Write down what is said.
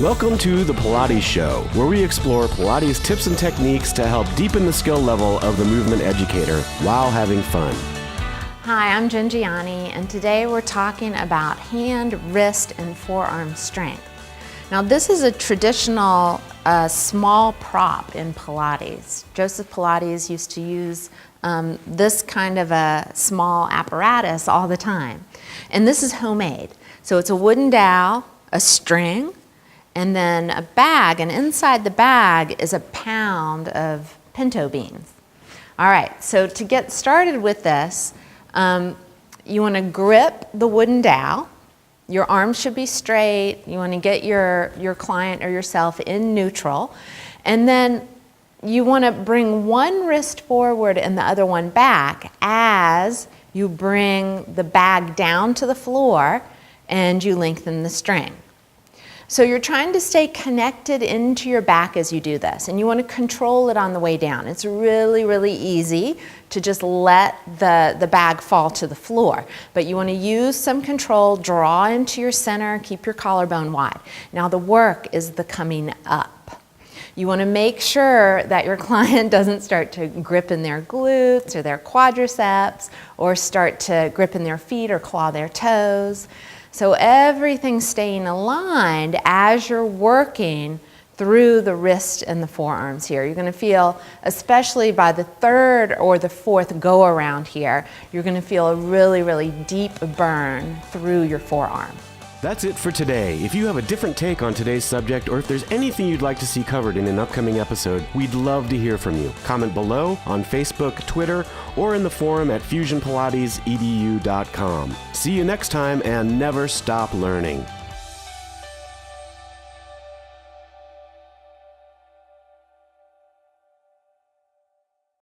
Welcome to the Pilates Show, where we explore Pilates tips and techniques to help deepen the skill level of the movement educator while having fun. Hi, I'm Jen Gianni, and today we're talking about hand, wrist, and forearm strength. Now, this is a traditional small prop in Pilates. Joseph Pilates used to use this kind of a small apparatus all the time. And this is homemade. So it's a wooden dowel, a string, and then a bag, and inside the bag is a pound of pinto beans. All right, so to get started with this, you want to grip the wooden dowel. Your arms should be straight. You want to get your client or yourself in neutral. And then you want to bring one wrist forward and the other one back as you bring the bag down to the floor and you lengthen the string. So you're trying to stay connected into your back as you do this, and you want to control it on the way down. It's really, really easy to just let the bag fall to the floor, but you want to use some control, draw into your center, keep your collarbone wide. Now the work is the coming up. You want to make sure that your client doesn't start to grip in their glutes or their quadriceps or start to grip in their feet or claw their toes. So everything's staying aligned as you're working through the wrist and the forearms here. You're going to feel, especially by the third or the fourth go around here, you're going to feel a really, really deep burn through your forearm. That's it for today. If you have a different take on today's subject, or if there's anything you'd like to see covered in an upcoming episode, we'd love to hear from you. Comment below on Facebook, Twitter, or in the forum at fusionpilatesedu.com. See you next time, and never stop learning.